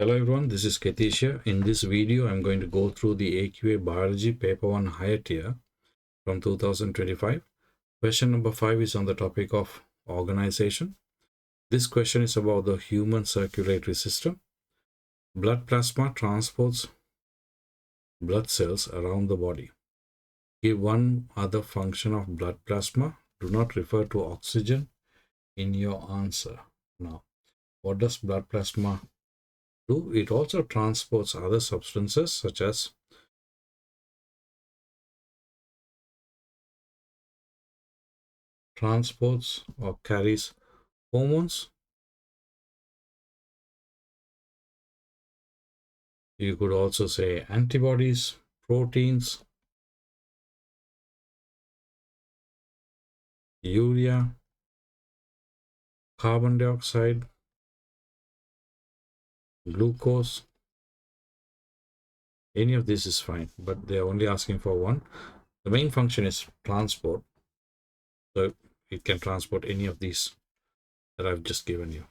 Hello everyone, this is Ketisha. In this video, I'm going to go through the AQA Biology Paper 1 Higher Tier from 2025. Question number 5 is on the topic of organization. This question is about the human circulatory system. Blood plasma transports blood cells around the body. Give one other function of blood plasma. Do not refer to oxygen in your answer. Now, what does blood plasma do? It also transports other substances such as transports or carries hormones. You could also say antibodies, proteins, urea, carbon dioxide, glucose. Any of this is fine, but they are only asking for one. The main function is transport, so it can transport any of these that I've just given you.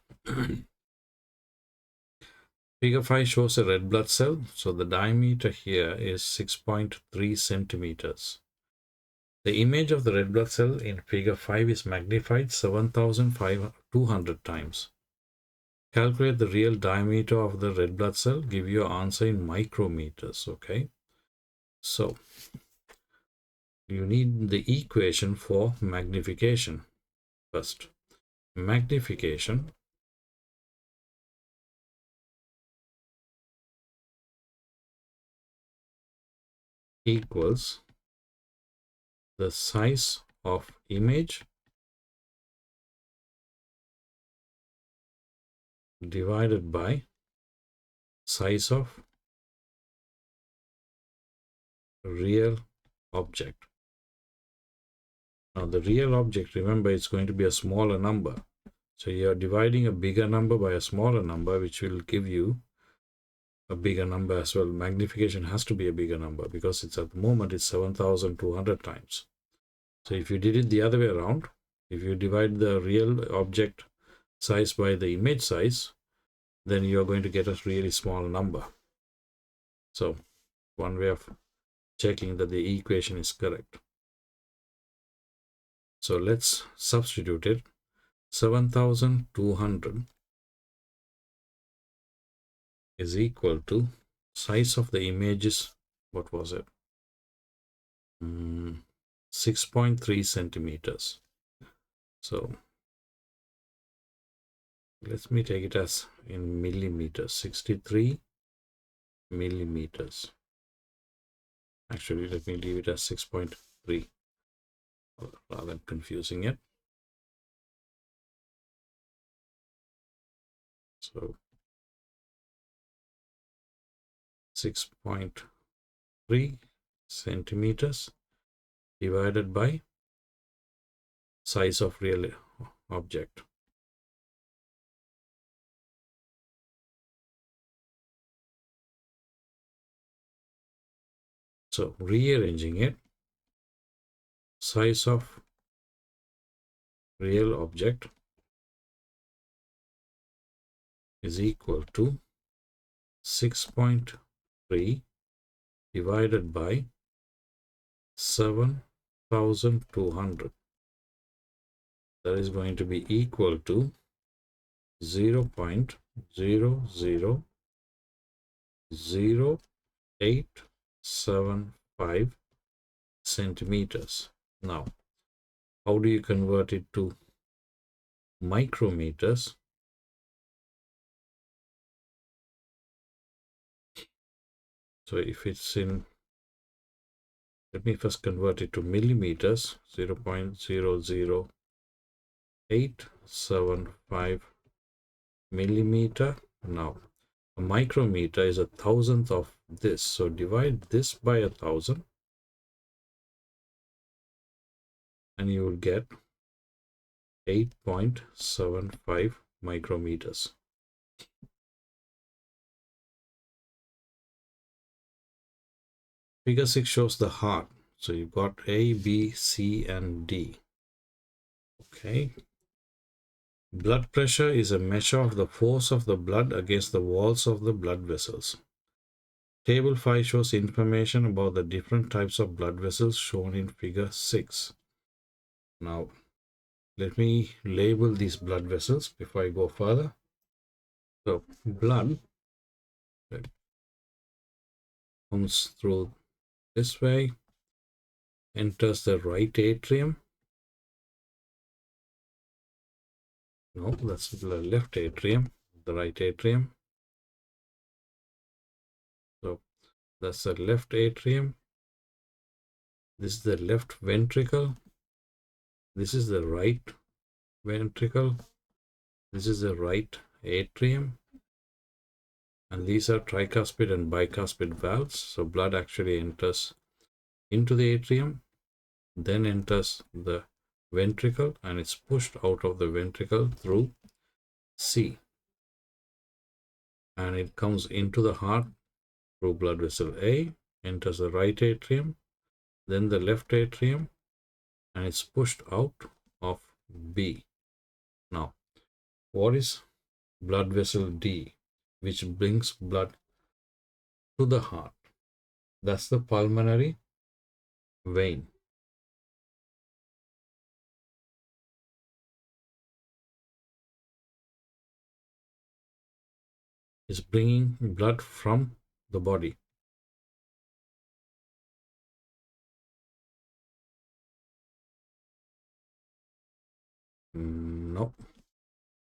Figure 5 shows a red blood cell. So the diameter here is 6.3 centimeters. The image of the red blood cell in figure 5 is magnified 7,200 times. Calculate the real diameter of the red blood cell. Give your answer in micrometers. Okay. So you need the equation for magnification first. Magnification equals the size of image divided by size of real object. Now the real object, remember, it's going to be a smaller number. So you're dividing a bigger number by a smaller number, which will give you a bigger number as well. Magnification has to be a bigger number because it's at the moment it's 7,200 times. So if you did it the other way around, if you divide the real object size by the image size, then you're going to get a really small number. So one way of checking that the equation is correct. So let's substitute it. 7,200 is equal to size of the image is, what was it? 6.3 centimeters. So let me take it as in millimeters. 63 millimeters. Actually, let me leave it as 6.3 rather than confusing it. So 6.3 centimeters divided by size of real object. So rearranging it, size of real object is equal to 6.3 divided by 7,200. That is going to be equal to 0.000875 centimeters. Now, how do you convert it to micrometers? So if it's in, let me first convert it to millimeters. 0.00875 millimeter. Now a micrometer is 1,000th of this, so divide this by 1,000 and you will get 8.75 micrometers. Figure 6 shows the heart. So you've got A, B, C, and D. Okay. Blood pressure is a measure of the force of the blood against the walls of the blood vessels. Table 5 shows information about the different types of blood vessels shown in figure 6. Now, let me label these blood vessels before I go further. So, blood comes through this way, enters the right atrium. No, that's the left atrium, the right atrium. So that's the left atrium. This is the left ventricle. This is the right ventricle. This is the right atrium. And these are tricuspid and bicuspid valves. So blood actually enters into the atrium, then enters the ventricle, and it's pushed out of the ventricle through C. And it comes into the heart through blood vessel A, enters the right atrium, then the left atrium, and it's pushed out of B. Now, what is blood vessel D, which brings blood to the heart? That's the pulmonary vein. It's bringing blood from the body. No,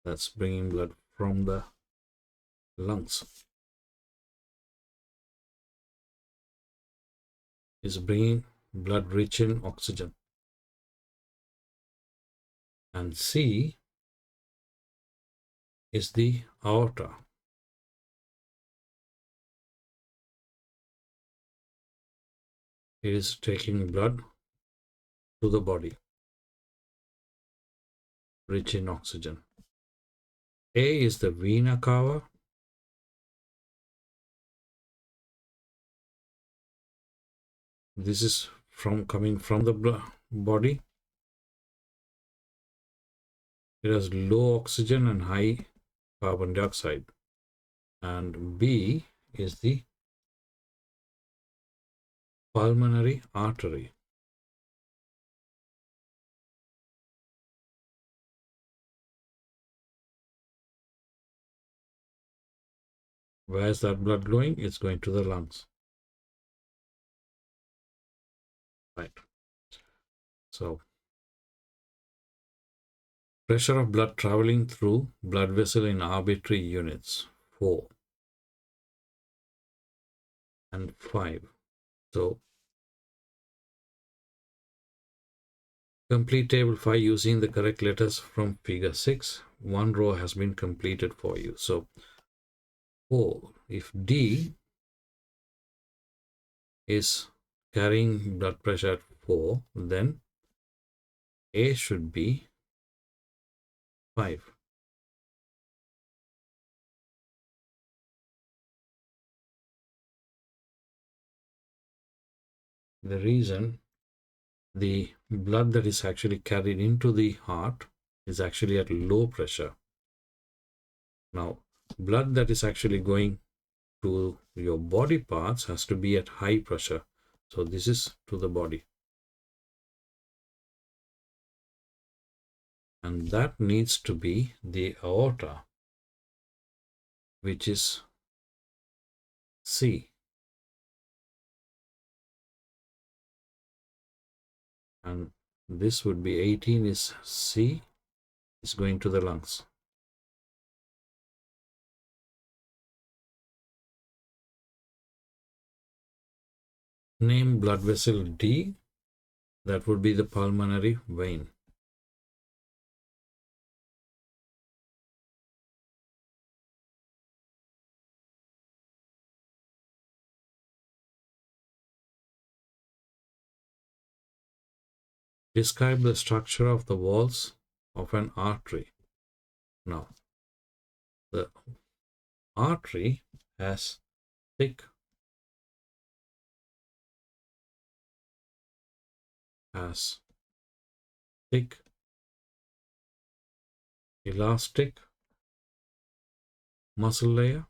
that's bringing blood from the lungs. It's bringing blood rich in oxygen. And C is the aorta. It is taking blood to the body, rich in oxygen. A is the vena cava. This is coming from the body. It has low oxygen and high carbon dioxide. And B is the pulmonary artery. Where is that blood going? It's going to the lungs. Right. So, pressure of blood traveling through blood vessel in arbitrary units, 4 and 5. So, complete table 5 using the correct letters from figure 6. One row has been completed for you. So, 4. If D is carrying blood pressure at 4, then A should be 5. The reason the blood that is actually carried into the heart is actually at low pressure. Now, blood that is actually going to your body parts has to be at high pressure. So this is to the body. And that needs to be the aorta, which is C. And this would be 18 is C, is going to the lungs. Name blood vessel D, that would be the pulmonary vein. Describe the structure of the walls of an artery. Now, the artery has thick elastic muscle layer,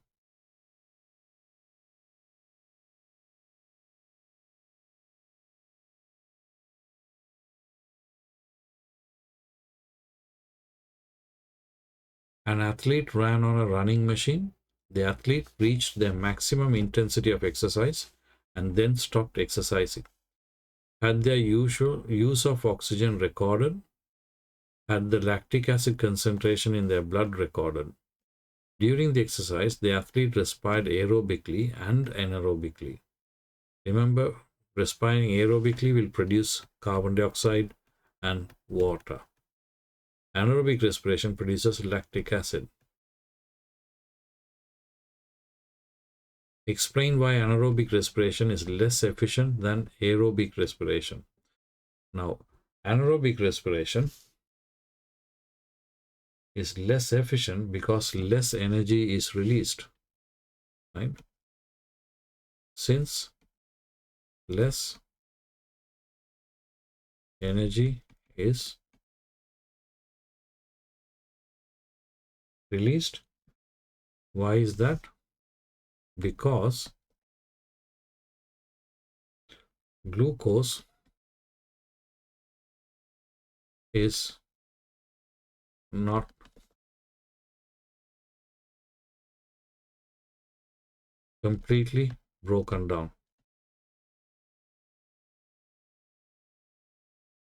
an athlete ran on a running machine. The athlete reached their maximum intensity of exercise and then stopped exercising. Had their usual use of oxygen recorded? Had the lactic acid concentration in their blood recorded? During the exercise, the athlete respired aerobically and anaerobically. Remember, respiring aerobically will produce carbon dioxide and water. Anaerobic respiration produces lactic acid. Explain why anaerobic respiration is less efficient than aerobic respiration. Now, anaerobic respiration is less efficient because less energy is released, right? Since less energy is released. Why is that? Because glucose is not completely broken down,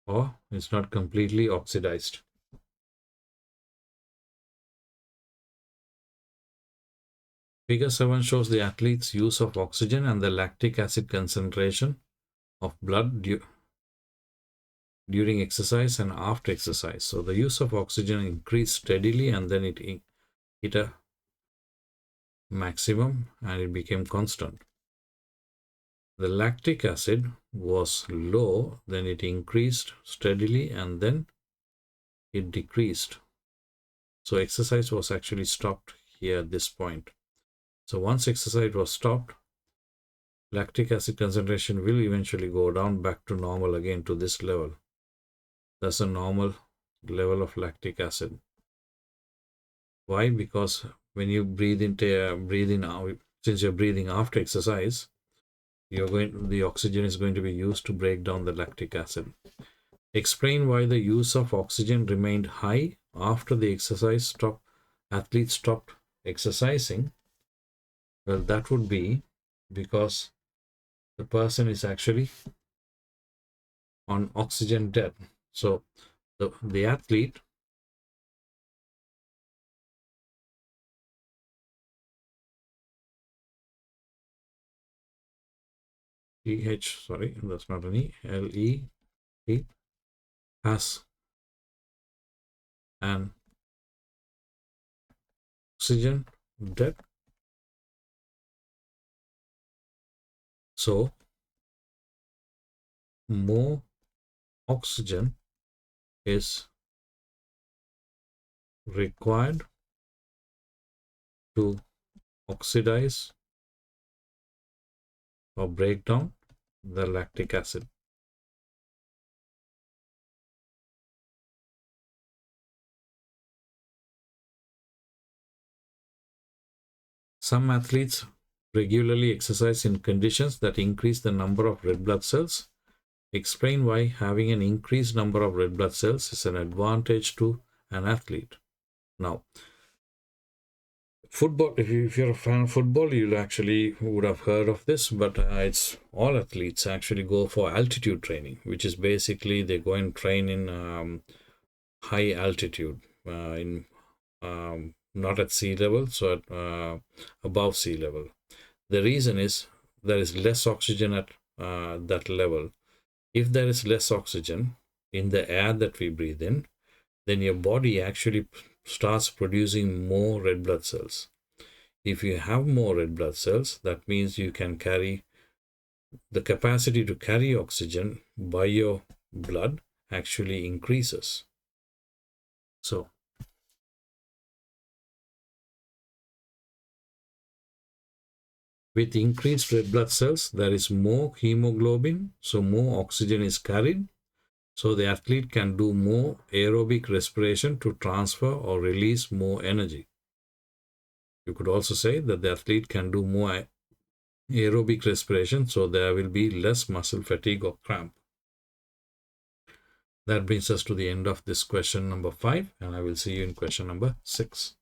or it's not completely oxidized. Figure 7 shows the athlete's use of oxygen and the lactic acid concentration of blood during exercise and after exercise. So the use of oxygen increased steadily and then it hit a maximum and it became constant. The lactic acid was low, then it increased steadily and then it decreased. So exercise was actually stopped here at this point. So once exercise was stopped, lactic acid concentration will eventually go down back to normal again to this level. That's a normal level of lactic acid. Why? Because when you breathe in, since you're breathing after exercise, the oxygen is going to be used to break down the lactic acid. Explain why the use of oxygen remained high after the exercise stopped. Athletes stopped exercising. Well, that would be because the person is actually on oxygen debt. So the athlete sorry, that's not an E, L-E-T, has an oxygen debt. So more oxygen is required to oxidize or break down the lactic acid. Some athletes regularly exercise in conditions that increase the number of red blood cells. Explain why having an increased number of red blood cells is an advantage to an athlete. Now, football, if you're a fan of football, you actually would have heard of this, but it's all athletes actually go for altitude training, which is basically they go and train in high altitude, not at sea level, so at above sea level. The reason is there is less oxygen at that level. If there is less oxygen in the air that we breathe in, then your body actually starts producing more red blood cells. If you have more red blood cells, that means you can carry the capacity to carry oxygen by your blood actually increases. So with increased red blood cells, there is more hemoglobin, so more oxygen is carried. So the athlete can do more aerobic respiration to transfer or release more energy. You could also say that the athlete can do more aerobic respiration, so there will be less muscle fatigue or cramp. That brings us to the end of this question number 5, and I will see you in question number 6.